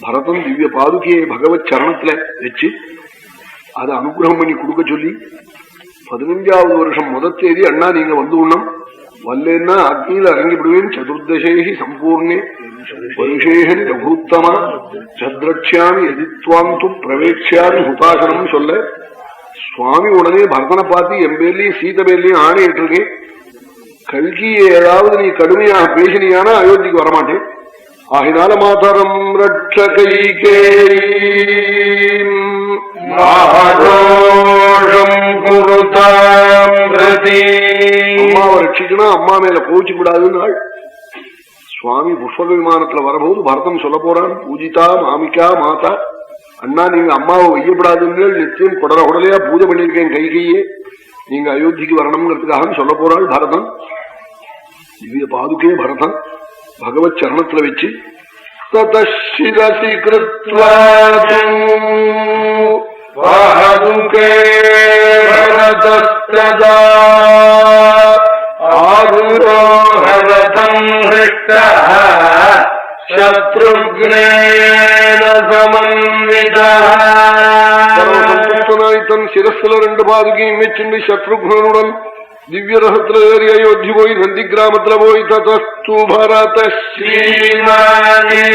பரதன் திவ்ய பாதுகையை பகவத் சரணத்துல வச்சு அதை அனுகிரகம் பண்ணி கொடுக்க சொல்லி 15வது வருஷம் முதல் தேதி அண்ணா நீங்க வந்து உண்ணம் வல்லேன்னா அக்னியில இறங்கிவிடுவேன் சதுர்தசேகி சம்பூர்ணே வருஷேகனி ரகுத்தமா சத்ரட்சியாமி எதித்வாந்து பிரவேட்சியாமி ஹுதாசனம் சொல்ல சுவாமி உடனே பரதனை பார்த்து என் பேர்லயும் சீத பேர்லயும் ஆணையிட்டு இருக்கேன் கல்கியை ஏதாவது நீ கடுமையாக பேசினியானா அயோத்திக்கு வரமாட்டேன் ஆகினால மாதரம் ரட்சகைகே அம்மாவை ரட்சிக்கணும் அம்மா மேல கோவிச்சு கூடாதுன்னு சுவாமி புஷ்ப விமானத்துல வரபோது பரதம் சொல்ல போறான் பூஜிதா மாமிகா மாதா அண்ணா நீங்க அம்மாவை வையப்படாதுன்னு நிச்சயம் குடலையா பூஜை பண்ணிருக்கேன் கைகையே நீங்க அயோத்திக்கு வரணுங்கிறதுக்காக சொல்ல போறாள் பரதன் திவ்ய பாதுகே பரதன் பகவத் சரணத்துல வச்சு ததசிரசி கிருத்வா பாதுகே பரதஸ்ததா ஆருரோஹரதம் ஹ்ருஷ்டः சத்ருக்னேன சமன்விதः சர்வசந்துஷ்டனாய் தன் சிரஸ்ல 2 பாதுகையும் வச்சுண்டு சத்ருக்னனுடன் திவ்ய ரசத்துல ஏறி அயோத்தி போய் நந்தி கிராமத்துல போய் ததஸ்து பரத ஸ்ரீமானே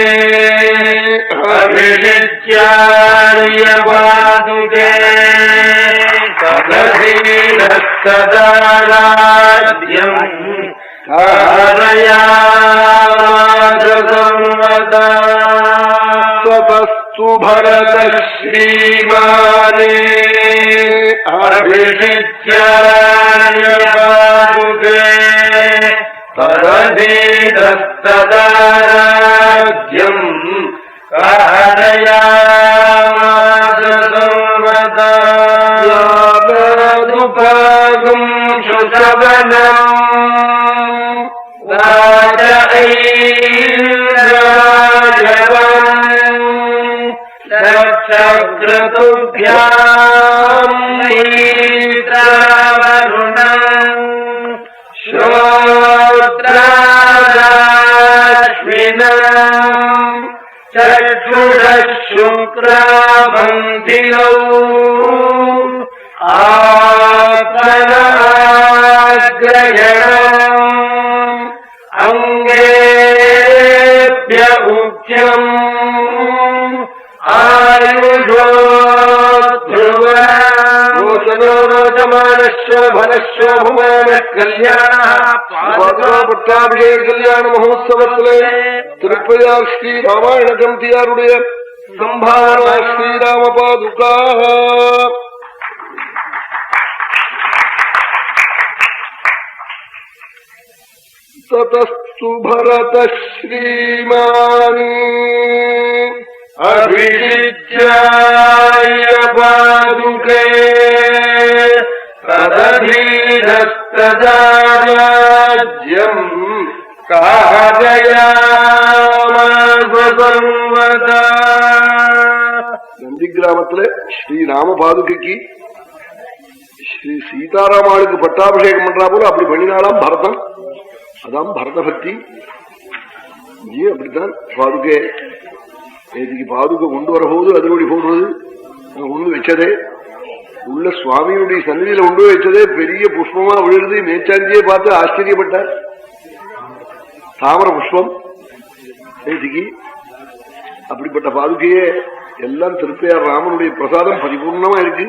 அபிஷிச்சாரிய பாதுகே ததசீலஸ்ததாராத்யம் காரயாமாதசம்வதா ததஸ்து பரத ஸ்ரீமானே அபிஷிச்சாரிய பாதுகே ததசீலஸ்ததாராத்யம் காரயாமாதசம்வதா யாவதுபாகம் சுசவனம் शुक्रामन्दिनौ आत्मनाग्रयणम् अङ्गेभ्य उच्यम् आयुषो ध्रुवनो रोचमानश्व भनश्व भुवनः கல்யாண கல்யாண மகோத்சவத்திலே திருப்பதியார் ஸ்ரீ ராமாயண கமிட்டியாருடைய சம்பாவனா ஸ்ரீராம பாதுகா ததஸ்து பரத ஸ்ரீமானி அபிஷிச்சாய பாதுகே தததீனஸ்ததாராஜ்யம் காரயாமாசர்வதா. நந்தி கிராமத்துல ஸ்ரீ ராம பாதுகைக்கு ஸ்ரீ சீதாராமாளுக்கு பட்டாபிஷேகம் பண்றா போல அப்படி பண்ணினாலாம் பரதன். அதான் பரத பக்தி. அப்படித்தான் பாதுகை நேற்றுக்கு பாதுகை கொண்டு வரபோது அதனுடைய போடுறது ஒண்ணு வச்சதே உள்ள சுவாமியுடைய சந்நிதியில கொண்டு வச்சதே பெரிய புஷ்பமா விழுது. மேச்சாந்தியை பார்த்து ஆச்சரியப்பட்டார். தாமர புஷ்பம் நேற்றுக்கு. அப்படிப்பட்ட பாதுகையே எல்லாம் திருப்பையார் ராமனுடைய பிரசாதம் பரிபூர்ணமா இருக்கு.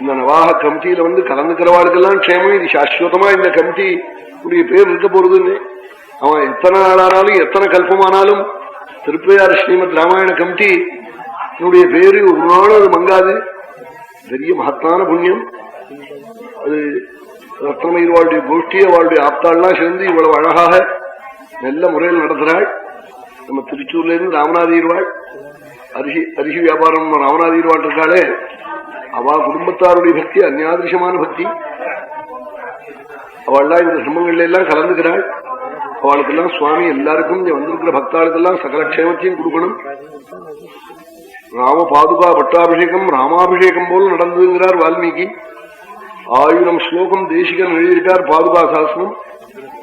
இந்த நவாக கமிட்டியில கலந்துக்கிறவாளுக்கெல்லாம் க்ஷேமம். இது சாஸ்வதமா இந்த கமிட்டி உடைய பேர் இருக்க போறதுன்னு அவன் எத்தனை நாளானாலும் எத்தனை கல்பமானாலும் திருப்பையார் ஸ்ரீமத் ராமாயண கமிட்டி என்னுடைய பேரு ஒரு நாள் அது மங்காது. பெரிய மகத்தான புண்ணியம் அது. ரத்னமயில் வாழ்டைய கோஷ்டியை வாழ்டைய ஆப்தாள்லாம் சேர்ந்து இவ்வளவு அழகாக நல்ல முறையில் நடத்துறாள். நம்ம திருச்சூர்ல இருந்து ராமநாதீர்வாள் அரிசி வியாபாரம் ராமநாதீர்வாள் இருக்காளே, அவ குடும்பத்தாருடைய பக்தி அந்யாதிருஷமான பக்தி. அவள்லாம் இந்த சம்பவங்கள்ல எல்லாம் கலந்துக்கிறாள். அவளுக்கெல்லாம் சுவாமி எல்லாருக்கும் வந்திருக்கிற பக்தாளுக்கெல்லாம் சகல க்ஷேமத்தையும் கொடுக்கணும். ராம பாதுகா பட்டாபிஷேகம் ராமாபிஷேகம் போல நடந்ததுங்கிறார் வால்மீகி. 1000 ஸ்லோகம் தேசிகன் எழுதியிருக்கார் பாதுகா சாஸ்திரம்.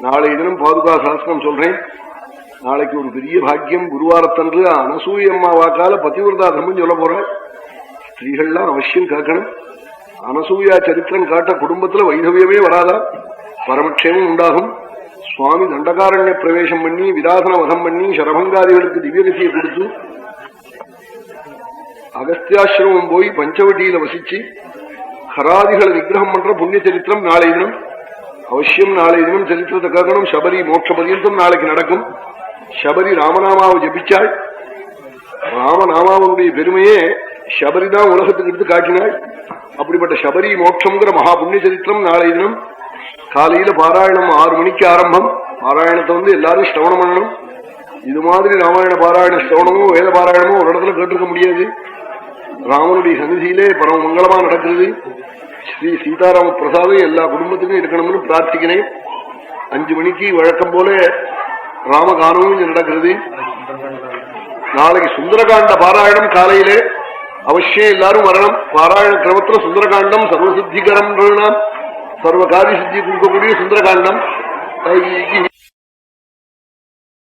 நாளை தினம் பாதுகா சாஸ்திரம் சொல்றேன். நாளைக்கு ஒரு பெரிய பாக்கியம். குருவாரத்தன்று அனசூய அம்மா வாக்கால பதிவிரதா தர்மம் சொல்ல போற ஸ்திரீகள்லாம் அவசியம் கேட்கணும். அனசூயா சரித்திரம் காட்ட குடும்பத்துல வைதவியமே வராதா, பரமக்ஷேமம் உண்டாகும். சுவாமி தண்டகாரண்ய பிரவேசம் பண்ணி விராசன வதம் பண்ணி சரபங்காதிகளுக்கு திவ்யகதியை கொடுத்து அகஸ்தியாசிரமம் போய் பஞ்சவட்டியில வசிச்சு ஹராதிகளை விக்கிரகம் பண்ற புண்ணிய சரித்திரம் நாளை தினம் அவசியம். நாளை தினம் சரித்திரத்தை கேட்கணும். சபரி மோட்ச பரியந்தம் நாளைக்கு நடக்கும். சபரி ராமநாமாவை ஜபிச்சாள். ராமநாமாவனுடைய பெருமையே சபரிதான் உலகத்துக்கு எடுத்து காட்டினாள். அப்படிப்பட்ட சபரி மோட்சம்ங்கிற மகா புண்ணிய சரித்திரம் நாளை தினம் காலையில பாராயணம் 6 மணிக்கு ஆரம்பம். பாராயணத்தை எல்லாரும் ஸ்ரவணம் பண்ணணும். இது மாதிரி ராமாயண பாராயண ஸ்ரவணமோ வேத பாராயணமோ ஒரு இடத்துல கேட்டிருக்க முடியாது. ராமனுடைய சன்னிதியிலே பரம மங்களமா நடக்கிறது. ஸ்ரீ சீதாராம பிரசாதம் எல்லா குடும்பத்துக்கும் இருக்கணும்னு பிரார்த்திக்கிறேன். 5 மணிக்கு வழக்கம் போல ராமகானமும் இங்க நடக்கிறது. நாளைக்கு சுந்தரகாண்ட பாராயணம் காலையிலே அவசியம் எல்லாரும் வரணும். பாராயண கிரமத்துல சுந்தரகாண்டம் சர்வசித்திகரம், சர்வ காரிய சித்தி கொடுக்கக்கூடிய சுந்தரகாண்டம்.